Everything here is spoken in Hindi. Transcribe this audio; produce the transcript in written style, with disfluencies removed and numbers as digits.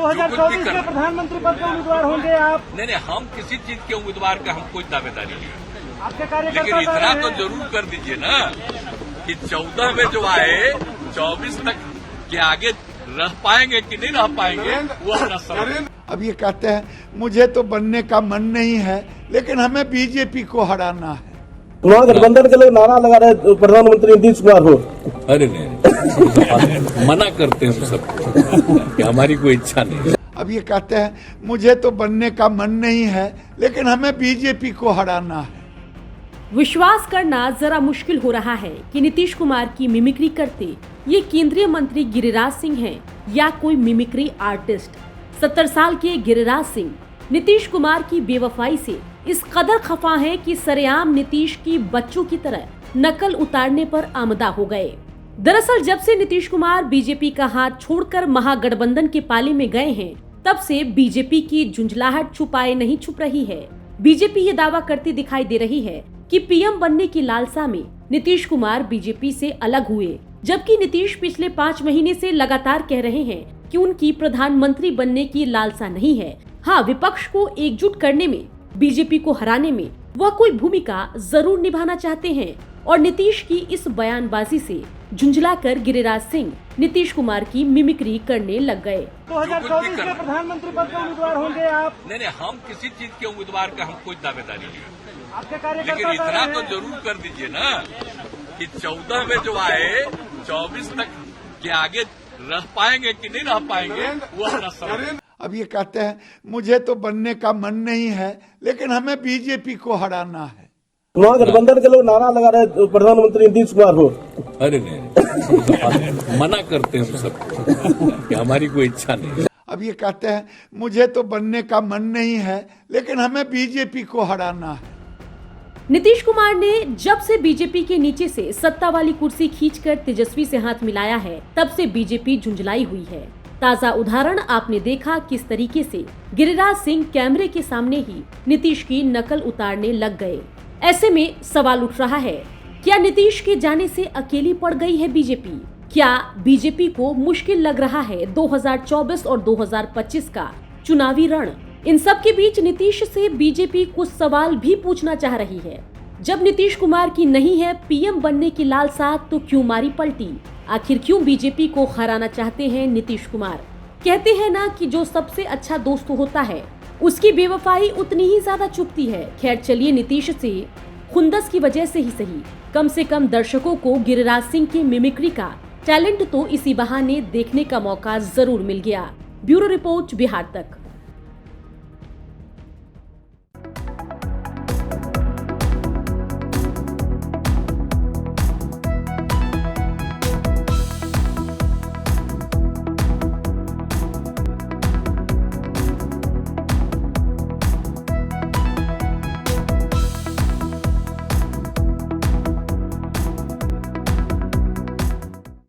2024 में प्रधानमंत्री पद के उम्मीदवार होंगे आप? नहीं, हम किसी चीज के उम्मीदवार का हम कोई दावेदारी नहीं, आपके कार्यकर्ता लेकिन इतना तो जरूर कर दीजिए ना कि 14 में जो आए 24 तक के आगे रह पाएंगे कि नहीं रह पाएंगे वो हमारा सवाल। अब ये कहते हैं मुझे तो बनने का मन नहीं है, लेकिन हमें बीजेपी को हराना है। वहाँ गठबंधन के लोग नारा लगा रहे प्रधानमंत्री नीतीश कुमार हो। अरे नहीं, मना करते हैं सबको कि हमारी कोई इच्छा नहीं। अब ये कहते हैं मुझे तो बनने का मन नहीं है, लेकिन हमें बीजेपी को हराना है। विश्वास करना जरा मुश्किल हो रहा है कि नीतीश कुमार की मिमिक्री करते ये केंद्रीय मंत्री गिरिराज सिंह हैं या कोई मिमिक्री आर्टिस्ट। 70 साल के गिरिराज सिंह नीतीश कुमार की बेवफाई से इस कदर खफा हैं कि सरेआम नीतीश की बच्चों की तरह नकल उतारने पर आमदा हो गए। दरअसल जब से नीतीश कुमार बीजेपी का हाथ छोड़कर महागठबंधन के पाले में गए हैं, तब से बीजेपी की झुंझलाहट छुपाए नहीं छुप रही है। बीजेपी ये दावा करती दिखाई दे रही है कि पीएम बनने की लालसा में नीतीश कुमार बीजेपी से अलग हुए, जबकि नीतीश पिछले 5 महीने से लगातार कह रहे हैं कि उनकी प्रधानमंत्री बनने की लालसा नहीं है। हाँ, विपक्ष को एकजुट करने में, बीजेपी को हराने में वह कोई भूमिका जरूर निभाना चाहते हैं और नीतीश की इस बयानबाजी से झुंझलाकर गिरिराज सिंह नीतीश कुमार की मिमिक्री करने लग गए। 2024 में प्रधानमंत्री पद के उम्मीदवार होंगे आप? नहीं, हम किसी चीज के उम्मीदवार का हम कोई दावेदारी नहीं, आपके कार्यकर्ता लेकिन इतना तो जरूर कर दीजिए ना कि 14 में जो आए 24 तक के आगे रह पाएंगे कि नहीं रह पाएंगे वो हमारा सवाल। अब ये कहते हैं मुझे तो बनने का मन नहीं है, लेकिन हमें बीजेपी को हराना है। वहाँ गठबंधन के लोग नारा लगा रहे प्रधानमंत्री नीतीश कुमार हो। अरे नहीं, मना करते हैं सबको कि हमारी कोई इच्छा नहीं। अब ये कहते हैं मुझे तो बनने का मन नहीं है, लेकिन हमें बीजेपी को हराना है। नीतीश कुमार ने जब से बीजेपी के नीचे से सत्ता वाली कुर्सी खींचकर तेजस्वी से हाथ मिलाया है, तब से बीजेपी झुंझलाई हुई है। ताजा उदाहरण आपने देखा किस तरीके से गिरिराज सिंह कैमरे के सामने ही नीतीश की नकल उतारने लग गए। ऐसे में सवाल उठ रहा है, क्या नीतीश के जाने से अकेली पड़ गई है बीजेपी? क्या बीजेपी को मुश्किल लग रहा है 2024 और 2025 का चुनावी रण? इन सब के बीच नीतीश से बीजेपी कुछ सवाल भी पूछना चाह रही है। जब नीतीश कुमार की नहीं है पीएम बनने की लालसा, तो क्यों मारी पलटी? आखिर क्यों बीजेपी को हराना चाहते हैं नीतीश कुमार? कहते हैं ना कि जो सबसे अच्छा दोस्त होता है उसकी बेवफाई उतनी ही ज्यादा चुभती है। खैर चलिए, नीतीश से खुंदस की वजह से ही सही, कम से कम दर्शकों को गिरिराज सिंह के मिमिक्री का टैलेंट तो इसी बहाने देखने का मौका जरूर मिल गया। ब्यूरो रिपोर्ट, बिहार तक।